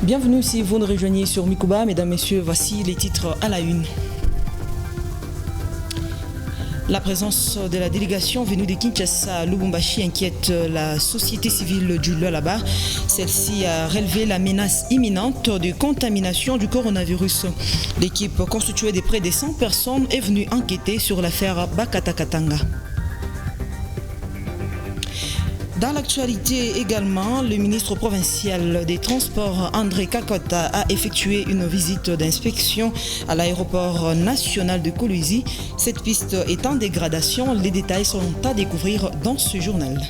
Bienvenue si vous nous rejoignez sur Mikuba. Mesdames, Messieurs, voici les titres à la une. La présence de la délégation venue de Kinshasa à Lubumbashi inquiète la société civile du Lualaba. Celle-ci a relevé la menace imminente de contamination du coronavirus. L'équipe constituée de près de 100 personnes est venue enquêter sur l'affaire Bakata Katanga. Dans l'actualité également, le ministre provincial des Transports, André Kakota, a effectué une visite d'inspection à l'aéroport national de Kolwezi. Cette piste est en dégradation. Les détails sont à découvrir dans ce journal.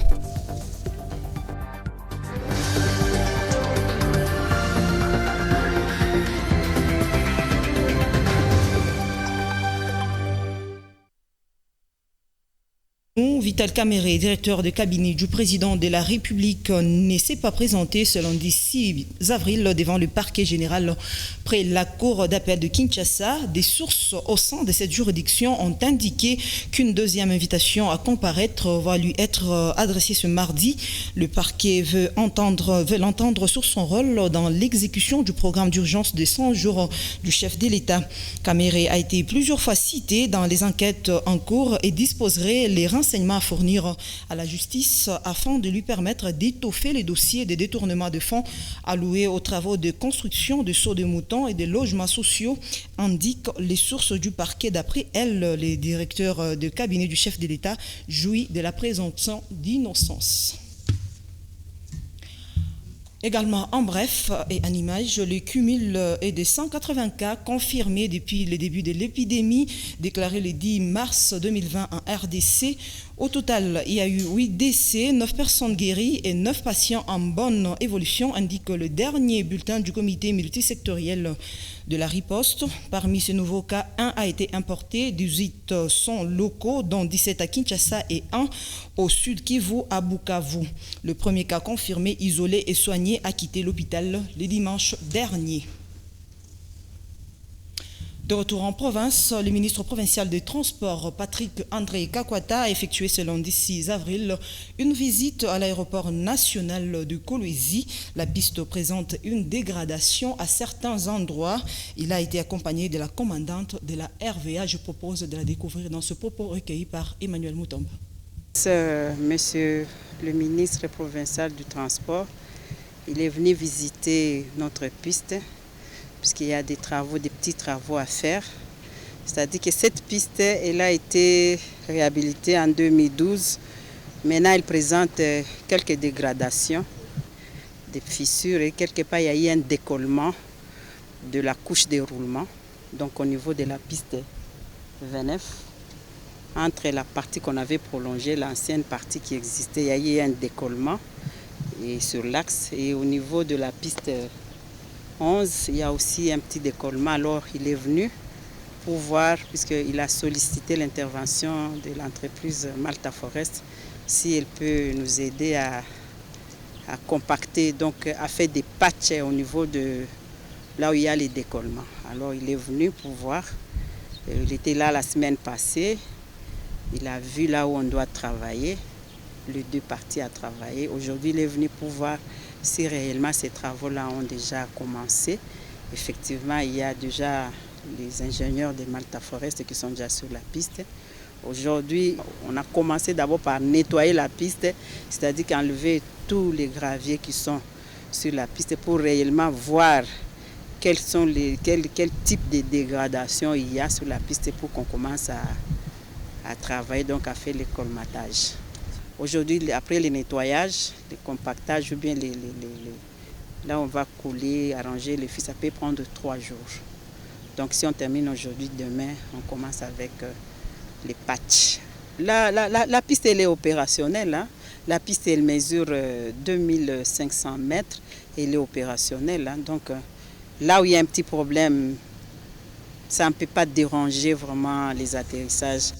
Vital Kamere, directeur de cabinet du président de la République, ne s'est pas présenté ce lundi 6 avril devant le parquet général près la cour d'appel de Kinshasa. Des sources au sein de cette juridiction ont indiqué qu'une deuxième invitation à comparaître va lui être adressée ce mardi. Le parquet veut l'entendre sur son rôle dans l'exécution du programme d'urgence de 100 jours du chef de l'État. Kamere a été plusieurs fois cité dans les enquêtes en cours et disposerait les renseignements à fournir à la justice afin de lui permettre d'étoffer les dossiers de détournement de fonds alloués aux travaux de construction de seaux de moutons et de logements sociaux, indiquent les sources du parquet. D'après elles, les directeurs de cabinet du chef de l'État jouit de la présomption d'innocence. Également, en bref et en image, le cumul est de 180 cas confirmés depuis le début de l'épidémie, déclaré le 10 mars 2020 en RDC. Au total, il y a eu 8 décès, 9 personnes guéries et 9 patients en bonne évolution, indique le dernier bulletin du comité multisectoriel de la riposte. Parmi ces nouveaux cas, 1 a été importé, 18 sont locaux, dont 17 à Kinshasa et 1 au sud Kivu à Bukavu. Le premier cas confirmé, isolé et soigné a quitté l'hôpital le dimanche dernier. De retour en province, le ministre provincial des Transports, Patrick André Kakwata, a effectué ce lundi 6 avril une visite à l'aéroport national de Kolwezi. La piste présente une dégradation à certains endroits. Il a été accompagné de la commandante de la RVA. Je propose de la découvrir dans ce propos recueilli par Emmanuel Moutombe. Monsieur le ministre provincial du Transport, il est venu visiter notre piste, puisqu'il y a des petits travaux à faire. C'est-à-dire que cette piste, elle a été réhabilitée en 2012. Maintenant, elle présente quelques dégradations, des fissures et quelque part, il y a eu un décollement de la couche de roulement. Donc au niveau de la piste 29, entre la partie qu'on avait prolongée, l'ancienne partie qui existait, il y a eu un décollement et sur l'axe. Et au niveau de la piste 11, il y a aussi un petit décollement. Alors il est venu pour voir, puisqu'il a sollicité l'intervention de l'entreprise Malta Forest, si elle peut nous aider à compacter, donc à faire des patchs au niveau de là où il y a les décollements. Alors il est venu pour voir. Il était là la semaine passée. Il a vu là où on doit travailler. Les deux parties à travailler. Aujourd'hui, il est venu pour voir si réellement ces travaux-là ont déjà commencé. Effectivement, il y a déjà les ingénieurs de Malta Forest qui sont déjà sur la piste. Aujourd'hui, on a commencé d'abord par nettoyer la piste, c'est-à-dire qu'enlever tous les graviers qui sont sur la piste pour réellement voir quel type de dégradation il y a sur la piste pour qu'on commence à travailler, donc à faire le colmatage. Aujourd'hui, après le nettoyage, le compactage, ou bien là on va couler, arranger les fils, ça peut prendre 3 jours. Donc si on termine aujourd'hui, demain, on commence avec les patchs. La piste, elle est opérationnelle. Hein. La piste, elle mesure 2500 mètres et elle est opérationnelle. Hein. Donc là où il y a un petit problème, ça ne peut pas déranger vraiment les atterrissages.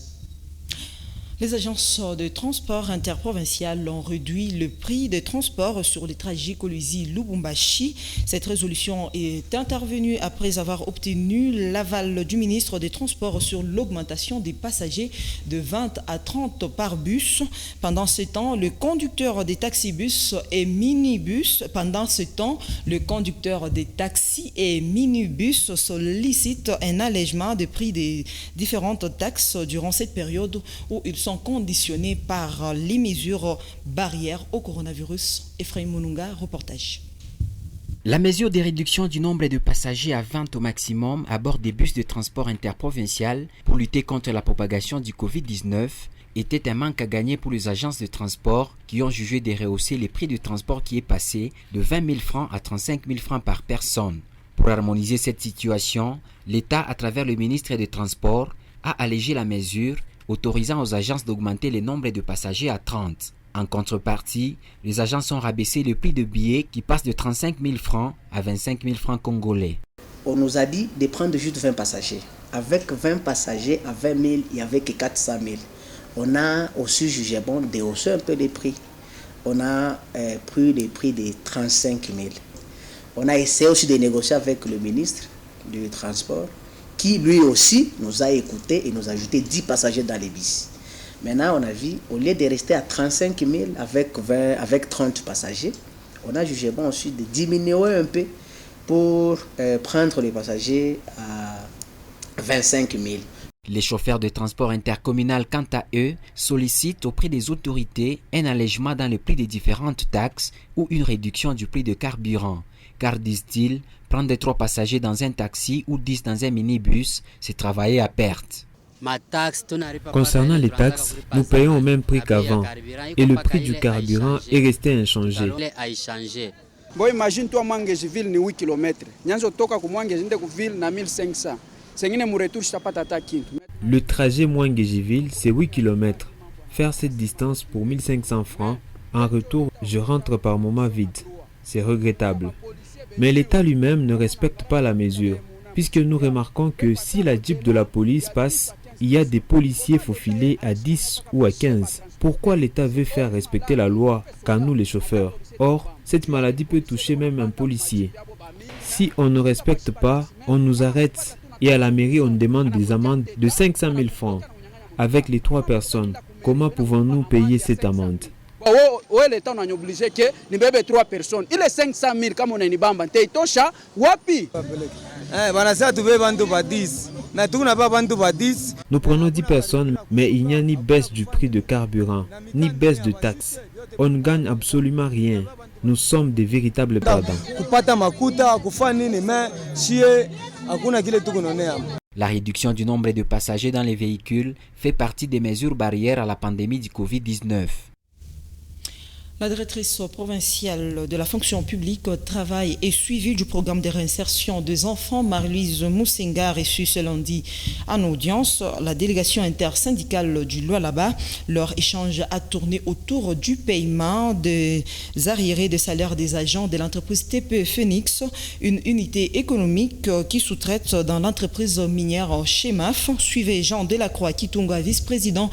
Les agences de transport interprovinciales ont réduit le prix des transports sur les trajets Kolwezi-Lubumbashi. Cette résolution est intervenue après avoir obtenu l'aval du ministre des Transports sur l'augmentation des passagers de 20 à 30 par bus. Pendant ce temps, le conducteur des taxibus et minibus, sollicite un allègement des prix des différentes taxes durant cette période où ils sont conditionnés par les mesures barrières au coronavirus. Ephraim Mununga, reportage. La mesure de réduction du nombre de passagers à 20 au maximum à bord des bus de transport interprovincial pour lutter contre la propagation du Covid-19 était un manque à gagner pour les agences de transport qui ont jugé de rehausser les prix du transport qui est passé de 20 000 francs à 35 000 francs par personne. Pour harmoniser cette situation, l'État, à travers le ministre des Transports, a allégé la mesure, autorisant aux agences d'augmenter le nombre de passagers à 30. En contrepartie, les agences ont rabaissé le prix de billets qui passe de 35 000 francs à 25 000 francs congolais. On nous a dit de prendre juste 20 passagers. Avec 20 passagers à 20 000, il n'y avait que 400 000. On a aussi jugé bon de hausser un peu les prix. On a pris les prix de 35 000. On a essayé aussi de négocier avec le ministre du Transport, qui lui aussi nous a écoutés et nous a ajouté 10 passagers dans les bus. Maintenant, on a vu, au lieu de rester à 35 000 avec 30 passagers, on a jugé bon aussi de diminuer un peu pour prendre les passagers à 25 000. Les chauffeurs de transport intercommunal, quant à eux, sollicitent auprès des autorités un allègement dans le prix des différentes taxes ou une réduction du prix de carburant. Car, disent-ils, prendre 3 passagers dans un taxi ou 10 dans un minibus, c'est travailler à perte. Concernant les taxes, nous payons au même prix qu'avant et le prix du carburant est resté inchangé. Bon, imagine-toi, Mangéjiville, ni 8 km. Nyanzo toka ku Mangéjiville ku ville na 1500. Le trajet Mouangéjiville, c'est 8 km. Faire cette distance pour 1500 francs, en retour, je rentre par moments vide. C'est regrettable. Mais l'État lui-même ne respecte pas la mesure, puisque nous remarquons que si la Jeep de la police passe, il y a des policiers faufilés à 10 ou à 15. Pourquoi l'État veut faire respecter la loi qu'à nous les chauffeurs? Or, cette maladie peut toucher même un policier. Si on ne respecte pas, on nous arrête. Et à la mairie, on demande des amendes de 500 000 francs. Avec les 3 personnes, comment pouvons-nous payer cette amende? L'État a obligé que nous avons 3 personnes. Il est 500 000 comme on est ni bamba. Nous prenons 10 personnes, mais il n'y a ni baisse du prix de carburant, ni baisse de taxes. On ne gagne absolument rien. Nous sommes des véritables perdants. La réduction du nombre de passagers dans les véhicules fait partie des mesures barrières à la pandémie du Covid-19. La directrice provinciale de la fonction publique, travail et suivi du programme de réinsertion des enfants, Marie-Louise Moussenga, reçue ce lundi en audience. La délégation intersyndicale du Lualaba, leur échange a tourné autour du paiement des arriérés de salaire des agents de l'entreprise TPE Phoenix, une unité économique qui sous-traite dans l'entreprise minière Chemaf. Suivez Jean Delacroix Kitunga, vice-président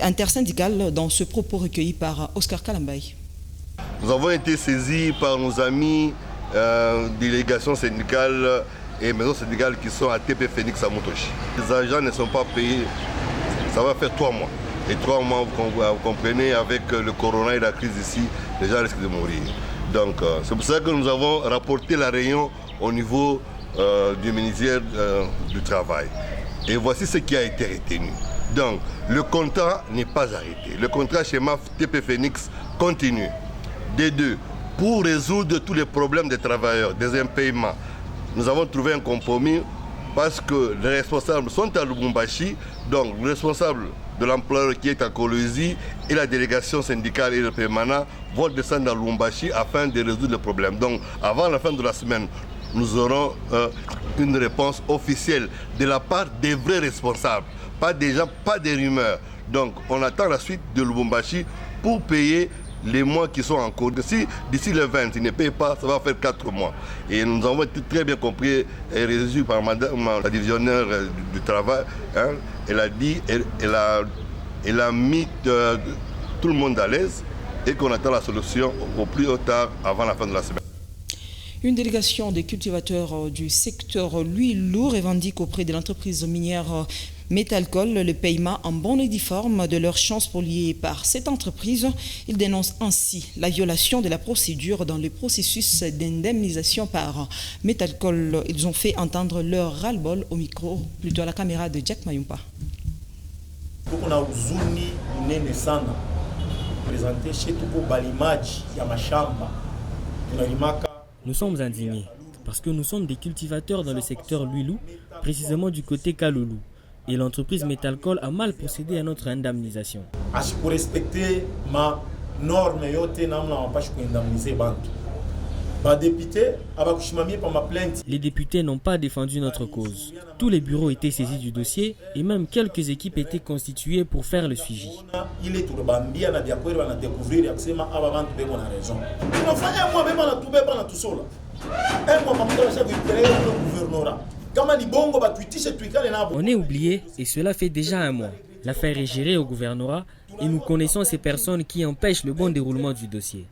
intersyndicale, dans ce propos recueilli par Oscar Kalam. Nous avons été saisis par nos amis délégations syndicales et maisons syndicales qui sont à TP Phoenix à Motochi. Les agents ne sont pas payés, ça va faire 3 mois. Et 3 mois, vous comprenez, avec le corona et la crise ici, les gens risquent de mourir. Donc c'est pour ça que nous avons rapporté la réunion au niveau du ministère du Travail. Et voici ce qui a été retenu. Donc le contrat n'est pas arrêté. Le contrat chez MAF TP Phoenix continue. D2, pour résoudre tous les problèmes des travailleurs, des impayements, nous avons trouvé un compromis parce que les responsables sont à Lubumbashi, donc le responsable de l'employeur qui est à Kolwezi et la délégation syndicale et le permanent vont descendre à Lubumbashi afin de résoudre le problème. Donc avant la fin de la semaine, nous aurons une réponse officielle de la part des vrais responsables, pas des gens, pas des rumeurs. Donc on attend la suite de Lubumbashi pour payer les mois qui sont en cours. Si d'ici le 20, ils ne payent pas, ça va faire 4 mois. Et nous avons été très bien compris et reçus par madame, la divisionnaire du travail. Hein. Elle a dit, il a mis tout le monde à l'aise et qu'on attend la solution au plus tard avant la fin de la semaine. Une délégation des cultivateurs du secteur l'huile lourd revendique auprès de l'entreprise minière Metalcol le paiement en bonne et due forme de leurs chances spoliées par cette entreprise. Ils dénoncent ainsi la violation de la procédure dans le processus d'indemnisation par Metalcol. Ils ont fait entendre leur ras-le-bol au micro, plutôt à la caméra de Jack Mayumpa. Nous sommes indignés parce que nous sommes des cultivateurs dans le secteur Luilou, précisément du côté Kaloulou. Et l'entreprise Metalcol a mal procédé à notre indemnisation. Pour respecter ma norme, les députés n'ont pas défendu notre cause. Tous les bureaux étaient saisis du dossier et même quelques équipes étaient constituées pour faire le suivi. On est oublié et cela fait déjà un mois. L'affaire est gérée au gouvernorat et nous connaissons ces personnes qui empêchent le bon déroulement du dossier.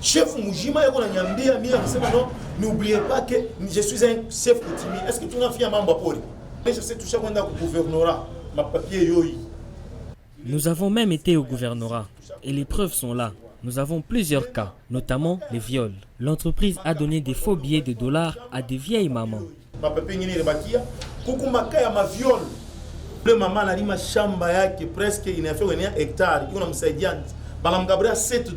Chef Mujima, n'oubliez pas que je suis un chef coutumier. Est-ce que tu n'as fait un membre pour je sais toucher au gouvernorat, ma papier yoyi. Nous avons même été au gouvernorat et les preuves sont là. Nous avons plusieurs cas, notamment les viols. L'entreprise a donné des faux billets de dollars à des vieilles mamans. Ma papier ni rebakia, kukumaka ya ma viol. Le maman a dit ma chamba yake presque il a fait un hectare, il a msaidia. Balam Gabriel $7.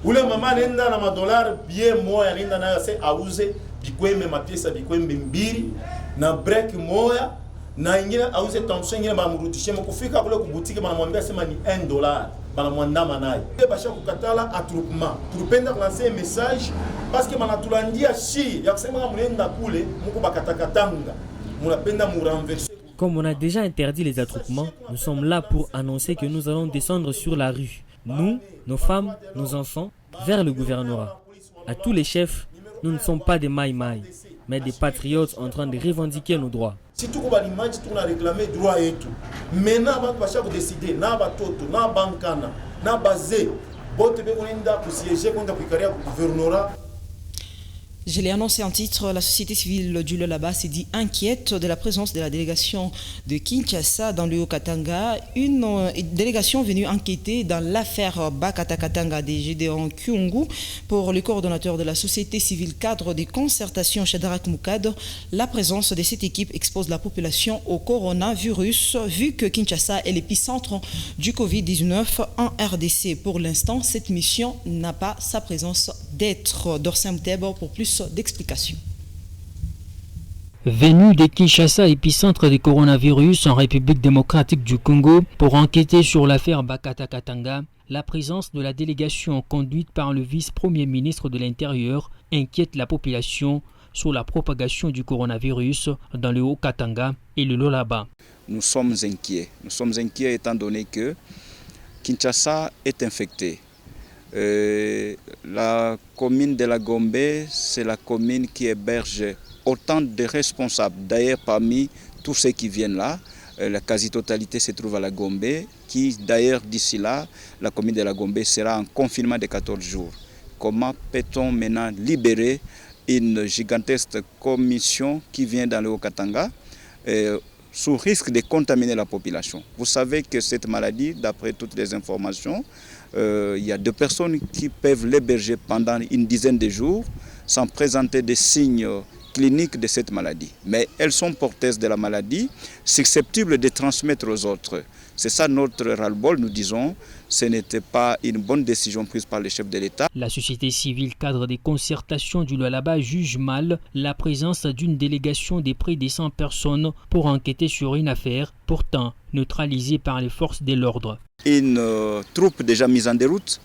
Ule mama nenda na $, bien moya nenda na se auze bikweme mapesa bikweme mbili na break moya na ingine auze Thompson ingine bamrudishie mkufika kule kubutiki banamwambia sema ni $1 banamwandama naye basha kukatala attroupement tulipenda lancer un message parce que banatulandia shi ya kusema mnenda kule mko bakatakatanga mnapenda mu renverser. Comme on a déjà interdit les attroupements, nous sommes là pour annoncer que nous allons descendre sur la rue. Nous, nos femmes, nos enfants, vers le gouvernorat. À tous les chefs, nous ne sommes pas des maï-maï, mais des patriotes en train de revendiquer nos droits. Si tout le monde a réclamé droit et tout, maintenant, on va décider, na batoto, na bankana, na basé, bote be onenda pour siéger contre le gouvernorat. Je l'ai annoncé en titre, la société civile du Lualaba s'est dit inquiète de la présence de la délégation de Kinshasa dans le Haut-Katanga. Une délégation venue enquêter dans l'affaire Bakata-Katanga des Gédéon Kyungu. Pour le coordonnateur de la société civile cadre des concertations Shadrach Moukad, la présence de cette équipe expose la population au coronavirus, vu que Kinshasa est l'épicentre du Covid-19 en RDC. Pour l'instant, cette mission n'a pas sa présence d'être. Dorsen Mtebo pour plus d'explications. Venu de Kinshasa, épicentre du coronavirus en République démocratique du Congo, pour enquêter sur l'affaire Bakata-Katanga, la présence de la délégation conduite par le vice-premier ministre de l'Intérieur inquiète la population sur la propagation du coronavirus dans le Haut-Katanga et le Lualaba. Nous sommes inquiets. Nous sommes inquiets étant donné que Kinshasa est infectée. La commune de la Gombe, c'est la commune qui héberge autant de responsables. D'ailleurs, parmi tous ceux qui viennent là, la quasi-totalité se trouve à la Gombe, qui d'ailleurs d'ici là, la commune de la Gombe sera en confinement de 14 jours. Comment peut-on maintenant libérer une gigantesque commission qui vient dans le Haut-Katanga sous risque de contaminer la population? Vous savez que cette maladie, d'après toutes les informations, il y a 2 personnes qui peuvent l'héberger pendant une dizaine de jours sans présenter des signes cliniques de cette maladie. Mais elles sont porteuses de la maladie, susceptibles de transmettre aux autres. C'est ça notre ras-le-bol, nous disons. Ce n'était pas une bonne décision prise par le chef de l'État. La société civile cadre des concertations du Lualaba juge mal la présence d'une délégation de près de 100 personnes pour enquêter sur une affaire pourtant neutralisée par les forces de l'ordre. Une troupe déjà mise en déroute,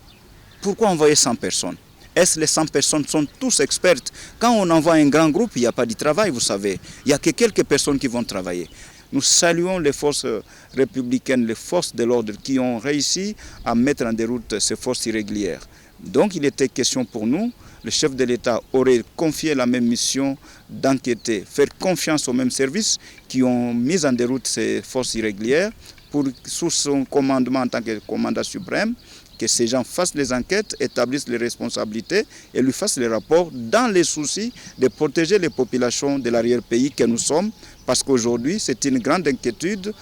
pourquoi envoyer 100 personnes? Est-ce que les 100 personnes sont tous expertes? Quand on envoie un grand groupe, il n'y a pas de travail, vous savez. Il n'y a que quelques personnes qui vont travailler. Nous saluons les forces républicaines, les forces de l'ordre qui ont réussi à mettre en déroute ces forces irrégulières. Donc il était question pour nous le chef de l'État aurait confié la même mission d'enquêter, faire confiance aux mêmes services qui ont mis en déroute ces forces irrégulières pour, sous son commandement en tant que commandant suprême, que ces gens fassent les enquêtes, établissent les responsabilités et lui fassent les rapports dans les soucis de protéger les populations de l'arrière-pays que nous sommes, parce qu'aujourd'hui c'est une grande inquiétude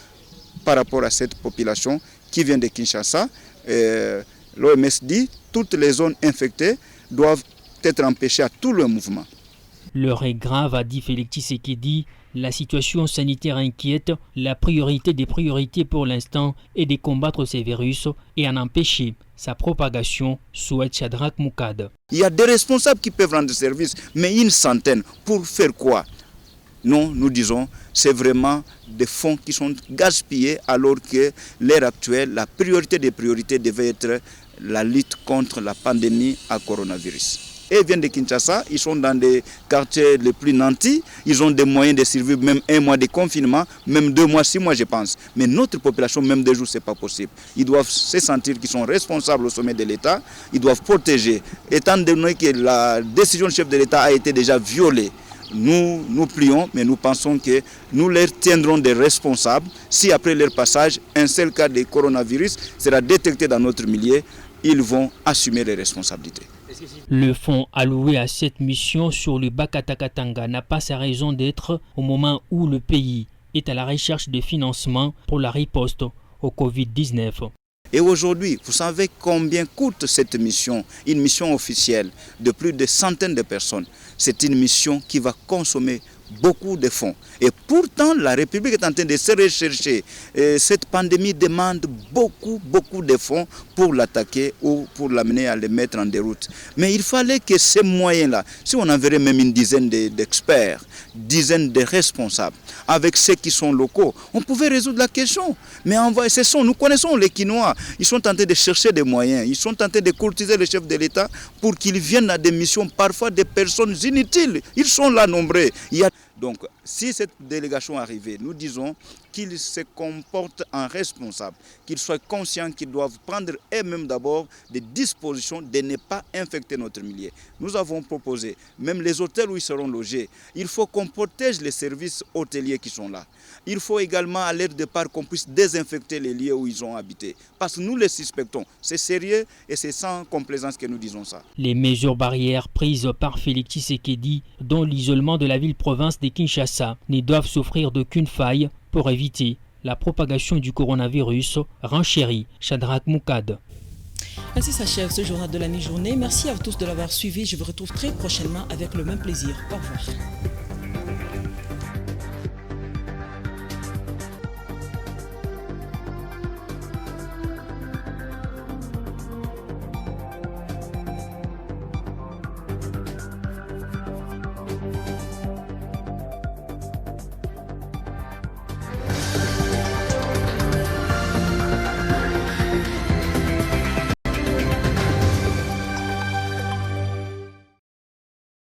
par rapport à cette population qui vient de Kinshasa. L'OMS dit que toutes les zones infectées doivent être empêchées à tout le mouvement. L'heure est grave, a dit Félix Tshisekedi. La situation sanitaire inquiète. La priorité des priorités pour l'instant est de combattre ces virus et en empêcher sa propagation, souhaite Shadrack Moukad. Il y a des responsables qui peuvent rendre service, mais une centaine. Pour faire quoi? Non, nous disons, c'est vraiment des fonds qui sont gaspillés alors que l'ère actuelle, la priorité des priorités devait être la lutte contre la pandémie à coronavirus. Et ils viennent de Kinshasa, ils sont dans des quartiers les plus nantis, ils ont des moyens de survivre même 1 mois de confinement, même 2 mois, 6 mois je pense. Mais notre population, même 2 jours, ce n'est pas possible. Ils doivent se sentir qu'ils sont responsables au sommet de l'État, ils doivent protéger. Étant donné que la décision du chef de l'État a été déjà violée, nous plions, mais nous pensons que nous les tiendrons des responsables si après leur passage, un seul cas de coronavirus sera détecté dans notre milieu, ils vont assumer les responsabilités. Le fonds alloué à cette mission sur le Bakatakatanga n'a pas sa raison d'être au moment où le pays est à la recherche de financement pour la riposte au Covid-19. Et aujourd'hui, vous savez combien coûte cette mission, une mission officielle de plus de centaines de personnes. C'est une mission qui va consommer beaucoup de fonds. Et pourtant, la République est en train de se rechercher. Et cette pandémie demande beaucoup de fonds pour l'attaquer ou pour l'amener à les mettre en déroute. Mais il fallait que ces moyens-là, si on enverrait même une dizaine d'experts, dizaines de responsables, avec ceux qui sont locaux, on pouvait résoudre la question. Mais nous connaissons les Quinois, ils sont en train de chercher des moyens, ils sont en train de courtiser le chef de l'État pour qu'ils viennent à des missions, parfois des personnes inutiles. Ils sont là nombreux. Donc, si cette délégation arrivait, nous disons qu'ils se comportent en responsables, qu'ils soient conscients qu'ils doivent prendre eux-mêmes d'abord des dispositions de ne pas infecter notre milieu. Nous avons proposé, même les hôtels où ils seront logés, il faut qu'on protège les services hôteliers qui sont là. Il faut également, à leur départ, qu'on puisse désinfecter les lieux où ils ont habité. Parce que nous les suspectons. C'est sérieux et c'est sans complaisance que nous disons ça. Les mesures barrières prises par Félix Tshisekedi, dont l'isolement de la ville-province de Kinshasa, ne doivent souffrir d'aucune faille pour éviter la propagation du coronavirus, renchérit Shadrack Moukad. Ainsi s'achève ce journal de la mi-journée. Merci à tous de l'avoir suivi. Je vous retrouve très prochainement avec le même plaisir. Au revoir.